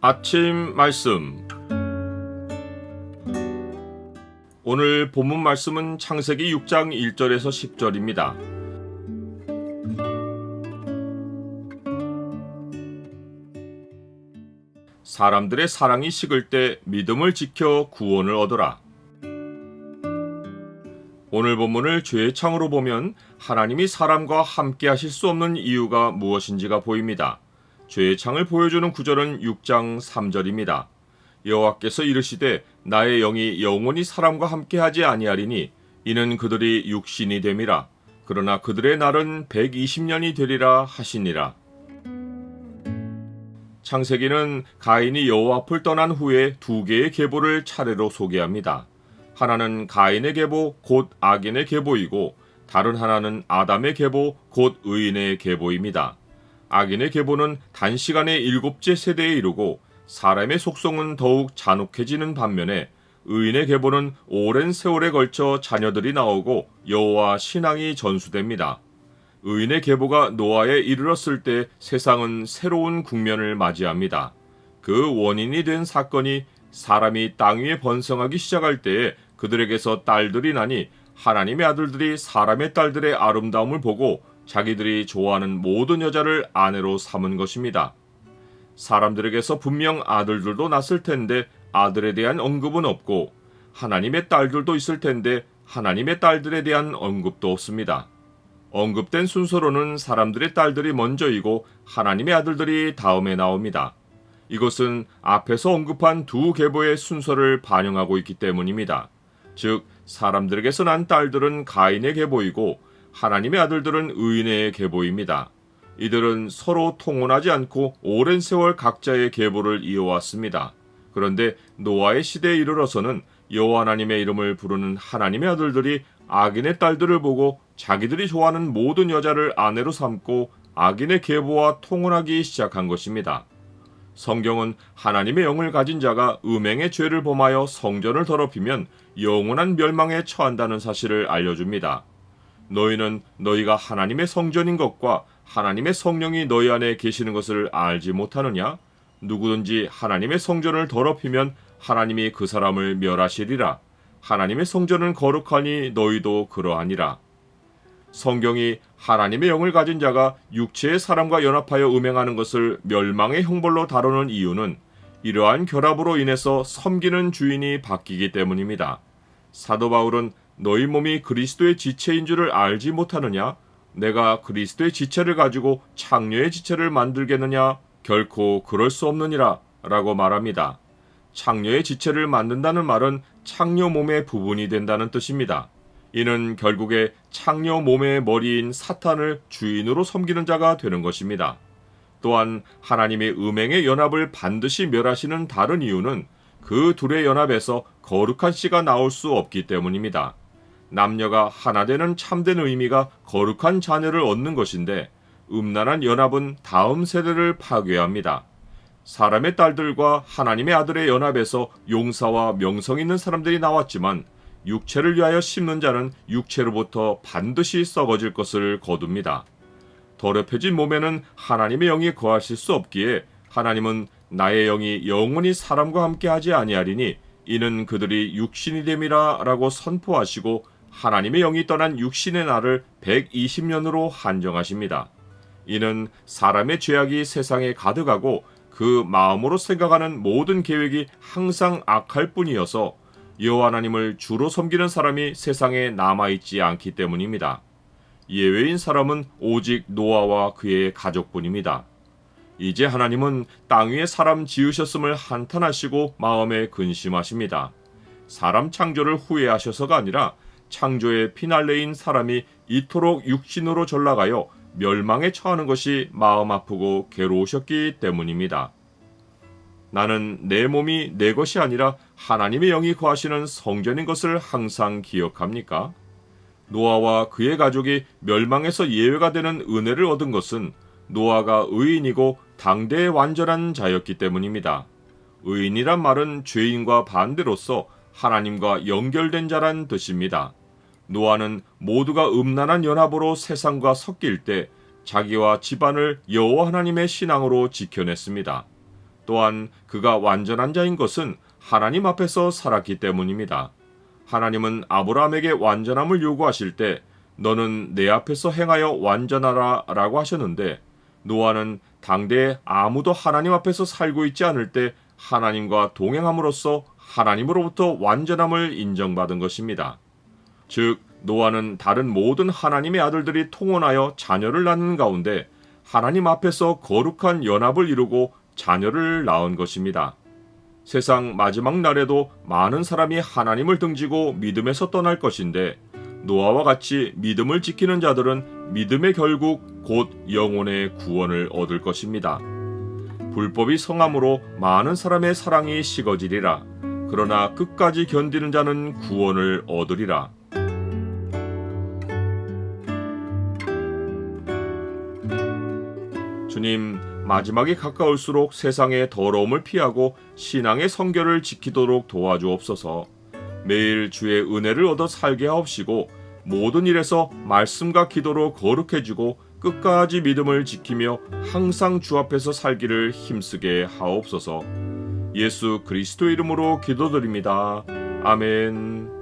아침 말씀. 오늘 본문 말씀은 창세기 6장 1절에서 10절입니다. 사람들의 사랑이 식을 때 믿음을 지켜 구원을 얻어라. 오늘 본문을 죄의 창으로 보면 하나님이 사람과 함께 하실 수 없는 이유가 무엇인지가 보입니다. 죄의 창을 보여주는 구절은 6장 3절입니다. 여호와께서 이르시되 나의 영이 영원히 사람과 함께하지 아니하리니 이는 그들이 육신이 됨이라. 그러나 그들의 날은 120년이 되리라 하시니라. 창세기는 가인이 여호와 앞을 떠난 후에 두 개의 계보를 차례로 소개합니다. 하나는 가인의 계보 곧 악인의 계보이고 다른 하나는 아담의 계보 곧 의인의 계보입니다. 악인의 계보는 단시간에 7째 세대에 이르고 사람의 속성은 더욱 잔혹해지는 반면에 의인의 계보는 오랜 세월에 걸쳐 자녀들이 나오고 여호와 신앙이 전수됩니다. 의인의 계보가 노아에 이르렀을 때 세상은 새로운 국면을 맞이합니다. 그 원인이 된 사건이 사람이 땅 위에 번성하기 시작할 때에 그들에게서 딸들이 나니 하나님의 아들들이 사람의 딸들의 아름다움을 보고 자기들이 좋아하는 모든 여자를 아내로 삼은 것입니다. 사람들에게서 분명 아들들도 났을 텐데 아들에 대한 언급은 없고 하나님의 딸들도 있을 텐데 하나님의 딸들에 대한 언급도 없습니다. 언급된 순서로는 사람들의 딸들이 먼저이고 하나님의 아들들이 다음에 나옵니다. 이것은 앞에서 언급한 두 계보의 순서를 반영하고 있기 때문입니다. 즉 사람들에게서 난 딸들은 가인의 계보이고 하나님의 아들들은 의인의 계보입니다. 이들은 서로 통혼하지 않고 오랜 세월 각자의 계보를 이어왔습니다. 그런데 노아의 시대에 이르러서는 여호와 하나님의 이름을 부르는 하나님의 아들들이 악인의 딸들을 보고 자기들이 좋아하는 모든 여자를 아내로 삼고 악인의 계보와 통혼하기 시작한 것입니다. 성경은 하나님의 영을 가진 자가 음행의 죄를 범하여 성전을 더럽히면 영원한 멸망에 처한다는 사실을 알려줍니다. 너희는 너희가 하나님의 성전인 것과 하나님의 성령이 너희 안에 계시는 것을 알지 못하느냐? 누구든지 하나님의 성전을 더럽히면 하나님이 그 사람을 멸하시리라. 하나님의 성전은 거룩하니 너희도 그러하니라. 성경이 하나님의 영을 가진 자가 육체의 사람과 연합하여 음행하는 것을 멸망의 형벌로 다루는 이유는 이러한 결합으로 인해서 섬기는 주인이 바뀌기 때문입니다. 사도 바울은 너희 몸이 그리스도의 지체인 줄을 알지 못하느냐? 내가 그리스도의 지체를 가지고 창녀의 지체를 만들겠느냐? 결코 그럴 수 없느니라 라고 말합니다. 창녀의 지체를 만든다는 말은 창녀 몸의 부분이 된다는 뜻입니다. 이는 결국에 창녀 몸의 머리인 사탄을 주인으로 섬기는 자가 되는 것입니다. 또한 하나님의 음행의 연합을 반드시 멸하시는 다른 이유는 그 둘의 연합에서 거룩한 씨가 나올 수 없기 때문입니다. 남녀가 하나 되는 참된 의미가 거룩한 자녀를 얻는 것인데 음란한 연합은 다음 세대를 파괴합니다. 사람의 딸들과 하나님의 아들의 연합에서 용사와 명성 있는 사람들이 나왔지만 육체를 위하여 심는 자는 육체로부터 반드시 썩어질 것을 거둡니다. 더럽혀진 몸에는 하나님의 영이 거하실 수 없기에 하나님은 나의 영이 영원히 사람과 함께하지 아니하리니 이는 그들이 육신이 됨이라 라고 선포하시고 하나님의 영이 떠난 육신의 날을 120년으로 한정하십니다. 이는 사람의 죄악이 세상에 가득하고 그 마음으로 생각하는 모든 계획이 항상 악할 뿐이어서 여호와 하나님을 주로 섬기는 사람이 세상에 남아있지 않기 때문입니다. 예외인 사람은 오직 노아와 그의 가족뿐입니다. 이제 하나님은 땅 위에 사람 지으셨음을 한탄하시고 마음에 근심하십니다. 사람 창조를 후회하셔서가 아니라 창조의 피날레인 사람이 이토록 육신으로 전락하여 멸망에 처하는 것이 마음 아프고 괴로우셨기 때문입니다. 나는 내 몸이 내 것이 아니라 하나님의 영이 거하시는 성전인 것을 항상 기억합니까? 노아와 그의 가족이 멸망에서 예외가 되는 은혜를 얻은 것은 노아가 의인이고 당대의 완전한 자였기 때문입니다. 의인이란 말은 죄인과 반대로서 하나님과 연결된 자란 뜻입니다. 노아는 모두가 음란한 연합으로 세상과 섞일 때 자기와 집안을 여호와 하나님의 신앙으로 지켜냈습니다. 또한 그가 완전한 자인 것은 하나님 앞에서 살았기 때문입니다. 하나님은 아브라함에게 완전함을 요구하실 때 너는 내 앞에서 행하여 완전하라 라고 하셨는데, 노아는 당대에 아무도 하나님 앞에서 살고 있지 않을 때 하나님과 동행함으로써 하나님으로부터 완전함을 인정받은 것입니다. 즉, 노아는 다른 모든 하나님의 아들들이 통혼하여 자녀를 낳는 가운데 하나님 앞에서 거룩한 연합을 이루고 자녀를 낳은 것입니다. 세상 마지막 날에도 많은 사람이 하나님을 등지고 믿음에서 떠날 것인데, 노아와 같이 믿음을 지키는 자들은 믿음의 결국 곧 영혼의 구원을 얻을 것입니다. 불법이 성함으로 많은 사람의 사랑이 식어지리라. 그러나 끝까지 견디는 자는 구원을 얻으리라. 주님, 마지막이 가까울수록 세상의 더러움을 피하고 신앙의 성결을 지키도록 도와주옵소서. 매일 주의 은혜를 얻어 살게 하옵시고 모든 일에서 말씀과 기도로 거룩해지고 끝까지 믿음을 지키며 항상 주 앞에서 살기를 힘쓰게 하옵소서. 예수 그리스도 이름으로 기도드립니다. 아멘.